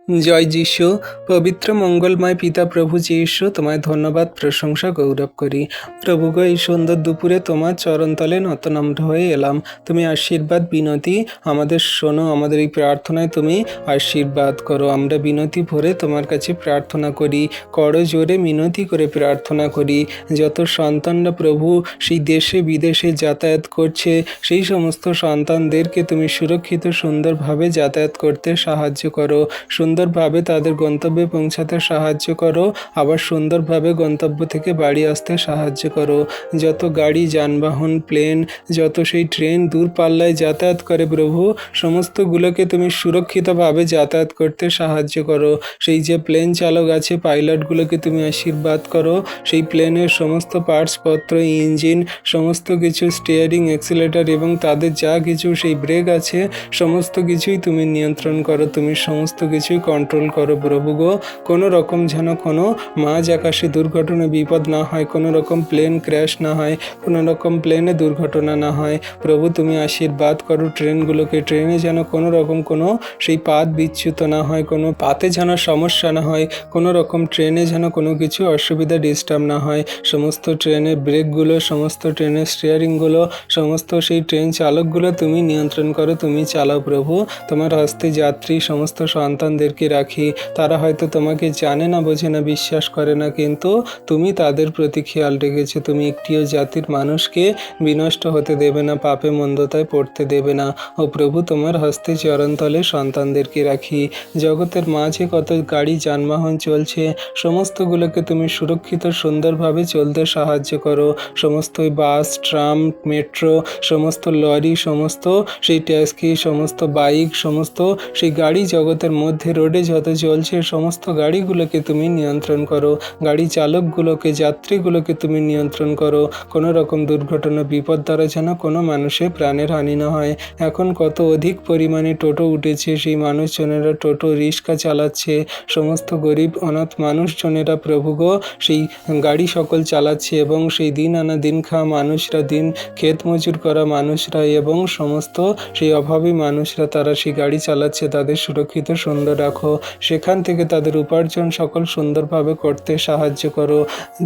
জয় যিশু। পবিত্র মঙ্গলময় পিতা প্রভু যিশু, তোমায় ধন্যবাদ, প্রশংসা, গৌরব করি। প্রভু গো, এই সুন্দর দুপুরে তোমার চরণতলে নতনম্র হয়ে এলাম। তুমি আশীর্বাদ বিনতি আমাদের শোনো, আমাদের এই প্রার্থনায় তুমি আশীর্বাদ করো। আমরা বিনতি ভরে তোমার কাছে প্রার্থনা করি, করো জোরে মিনতি করে প্রার্থনা করি। যত সন্তানরা প্রভু সেই দেশে বিদেশে যাতায়াত করছে, সেই সমস্ত সন্তানদেরকে তুমি সুরক্ষিত সুন্দরভাবে যাতায়াত করতে সাহায্য করো, সুন্দরভাবে তাদের গন্তব্যে পৌঁছাতে সাহায্য করো, আবার সুন্দরভাবে গন্তব্য থেকে বাড়ি আসতে সাহায্য করো। যত গাড়ি যানবাহন প্লেন, যত সেই ট্রেন দূর পাল্লায় যাতায়াত করে প্রভু, সমস্তগুলোকে তুমি সুরক্ষিতভাবে যাতায়াত করতে সাহায্য করো। সেই যে প্লেন চালক আছে, পাইলটগুলোকে তুমি আশীর্বাদ করো। সেই প্লেনের সমস্ত পার্টসপত্র, ইঞ্জিন, সমস্ত কিছু, স্টিয়ারিং, অ্যাক্সিলেটর এবং তাদের যা কিছু সেই ব্রেক আছে, সমস্ত কিছুই তুমি নিয়ন্ত্রণ করো, তুমি সমস্ত কিছুই কন্ট্রোল করো প্রভু গো। কোনো রকম যেন কোনো মাঝ আকাশে দুর্ঘটনা বিপদ না হয়, কোনো রকম প্লেন ক্র্যাশ না হয়, কোনো রকম প্লেনে দুর্ঘটনা না হয়। প্রভু তুমি আশীর্বাদ করো ট্রেনগুলোকে, ট্রেনে যেন কোনো রকম কোনো সেই পাত বিচ্যুত না হয়, কোনো পাতে যেন সমস্যা না হয়, কোনো রকম ট্রেনে যেন কোনো কিছু অসুবিধা ডিস্টার্ব না হয়। সমস্ত ট্রেনের ব্রেকগুলো, সমস্ত ট্রেনের স্টিয়ারিংগুলো, সমস্ত সেই ট্রেন চালকগুলো তুমি নিয়ন্ত্রণ করো, তুমি চালাও প্রভু। তোমার হস্তে যাত্রী সমস্ত সন্তানদেরকে রাখি। তারা হয়তো তোমাকে জানে না, বোঝে না, বিশ্বাস করে না, কিন্তু তুমি তাদের প্রতি খেয়াল রেখেছো। তুমি একটিও জাতির মানুষকে বিনষ্ট হতে দেবে না, পাপে মন্দতায় পড়তে দেবে না। ও প্রভু, তোমার হস্তে চরণতলে সন্তানদেরকে রাখি। জগতের মাঝে কত গাড়ি যানবাহন চলছে, সমস্তগুলোকে তুমি সুরক্ষিত সুন্দরভাবে চলতে সাহায্য করো। সমস্ত বাস, ট্রাম, মেট্রো, সমস্ত লরি, সমস্ত সেই ট্যাক্সি, সমস্ত বাইক, সমস্ত সেই গাড়ি জগতের মধ্যে রোডে যত চলছে, সমস্ত গাড়িগুলোকে তুমি নিয়ন্ত্রণ করো। গাড়ি চালকগুলোকে, যাত্রীগুলোকে তুমি নিয়ন্ত্রণ করো। কোনো রকম দুর্ঘটনা বিপদ দ্বারা যেন কোনো মানুষের প্রাণের হানি না হয়। এখন কত অধিক পরিমাণে টোটো উঠেছে, সেই মানুষজনেরা টোটো রিক্সা চালাচ্ছে, সমস্ত গরিব অনাথ মানুষজনেরা প্রভু গো সেই গাড়ি সকল চালাচ্ছে, এবং সেই দিন আনা দিন খাওয়া মানুষরা, দিন ক্ষেত মজুর করা মানুষরা এবং সমস্ত সেই অভাবী মানুষরা, তারা সেই গাড়ি চালাচ্ছে। তাদের সুরক্ষিত সুন্দর রাখো, সেখান থেকে তাদের উপার্জন সকল সুন্দরভাবে করতে সাহায্য করো।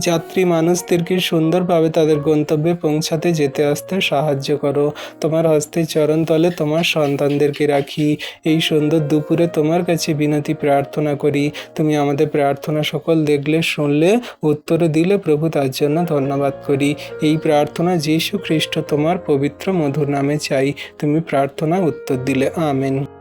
যাত্রী মানুষদেরকে সুন্দরভাবে তাদের গন্তব্যে পৌঁছাতে যেতে আসতে সাহায্য করো। তোমার হস্তে চরণতলে তোমার সন্তানদেরকে রাখি। এই সুন্দর দুপুরে তোমার কাছে বিনতি প্রার্থনা করি। তুমি আমাদের প্রার্থনা সকল দেখলে, শুনলে, উত্তর দিলে প্রভু, তার জন্য ধন্যবাদ করি। এই প্রার্থনা যীশু খ্রিস্ট তোমার পবিত্র মধুর নামে চাই। তুমি প্রার্থনা উত্তর দিলে, আমেন।